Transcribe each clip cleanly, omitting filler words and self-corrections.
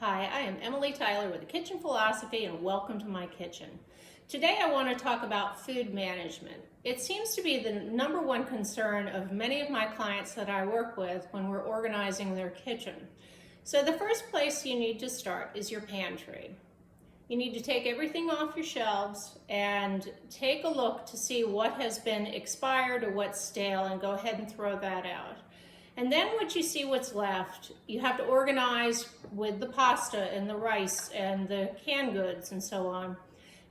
Hi, I am Emily Tyler with The Kitchen Philosophy and welcome to my kitchen. Today I want to talk about food management. It seems to be the number one concern of many of my clients that I work with when we're organizing their kitchen. So the first place you need to start is your pantry. You need to take everything off your shelves and take a look to see what has been expired or what's stale and go ahead and throw that out. And then once you see what's left, you have to organize with the pasta and the rice and the canned goods and so on.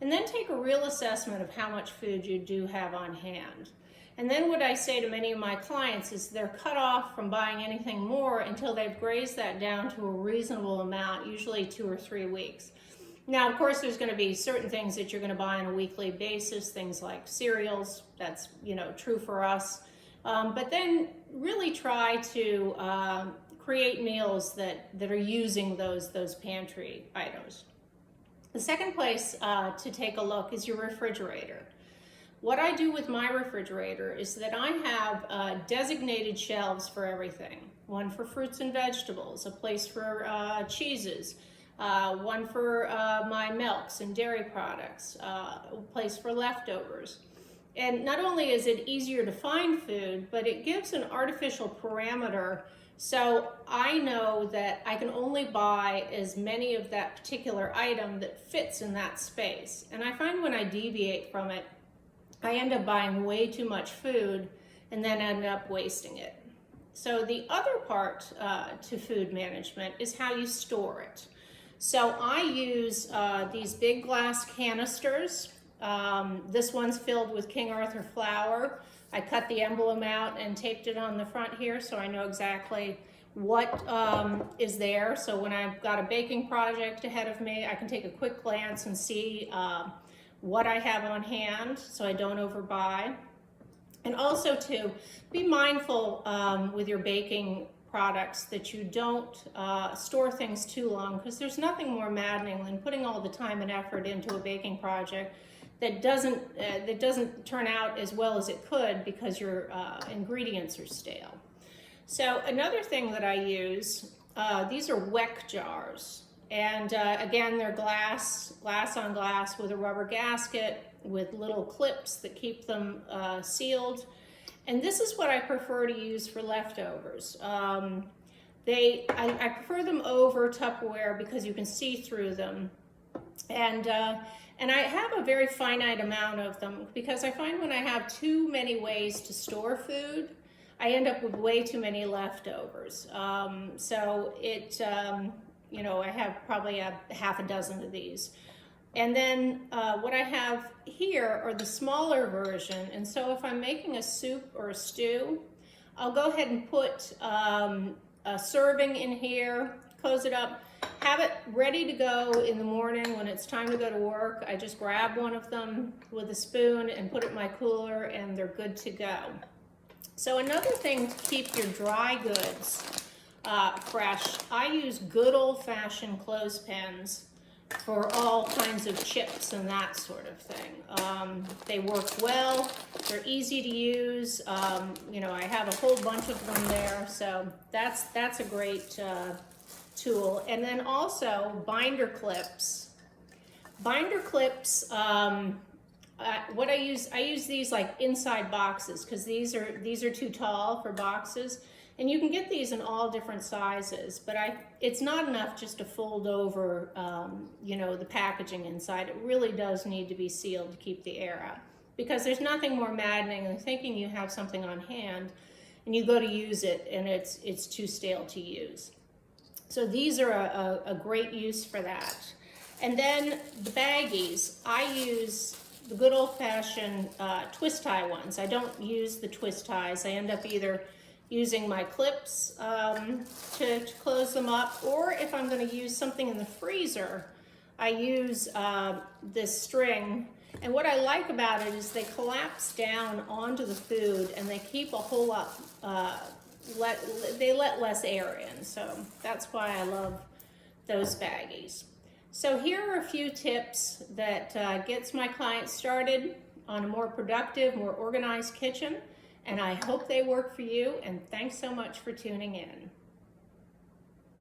And then take a real assessment of how much food you do have on hand. And then what I say to many of my clients is they're cut off from buying anything more until they've grazed that down to a reasonable amount, usually 2 or 3 weeks. Now, of course, there's going to be certain things that you're going to buy on a weekly basis, things like cereals. That's, true for us. But then really try to create meals that are using those pantry items. The second place to take a look is your refrigerator. What I do with my refrigerator is that I have designated shelves for everything. One for fruits and vegetables, a place for cheeses, one for my milks and dairy products, a place for leftovers. And not only is it easier to find food, but it gives an artificial parameter. So I know that I can only buy as many of that particular item that fits in that space. And I find when I deviate from it, I end up buying way too much food and then end up wasting it. So the other part to food management is how you store it. So I use these big glass canisters. This one's filled with King Arthur flour. I cut the emblem out and taped it on the front here so I know exactly what is there. So when I've got a baking project ahead of me, I can take a quick glance and see what I have on hand so I don't overbuy. And also to be mindful with your baking products that you don't store things too long, because there's nothing more maddening than putting all the time and effort into a baking project that doesn't turn out as well as it could because your ingredients are stale. So another thing that I use, these are Weck jars. And again, they're glass on glass with a rubber gasket with little clips that keep them sealed. And this is what I prefer to use for leftovers. I prefer them over Tupperware because you can see through them. And I have a very finite amount of them because I find when I have too many ways to store food, I end up with way too many leftovers. So I have probably a half a dozen of these. And then what I have here are the smaller version. And so if I'm making a soup or a stew, I'll go ahead and put a serving in here, close it up, have it ready to go in the morning when it's time to go to work. I just grab one of them with a spoon and put it in my cooler and they're good to go. So another thing to keep your dry goods fresh, I use good old-fashioned clothespins for all kinds of chips and that sort of thing. They work well, they're easy to use. I have a whole bunch of them there, so that's a great tool. And then also binder clips. Binder clips, what I use these like inside boxes because these are too tall for boxes. And you can get these in all different sizes, but it's not enough just to fold over, the packaging inside. It really does need to be sealed to keep the air out, because there's nothing more maddening than thinking you have something on hand and you go to use it and it's too stale to use. So these are a great use for that. And then the baggies, I use the good old-fashioned twist tie ones. I don't use the twist ties. I end up either using my clips to close them up, or if I'm going to use something in the freezer, I use this string. And what I like about it is they collapse down onto the food and they keep a whole lot, they let less air in. So that's why I love those baggies. So here are a few tips that gets my clients started on a more productive, more organized kitchen. And I hope they work for you, and thanks so much for tuning in.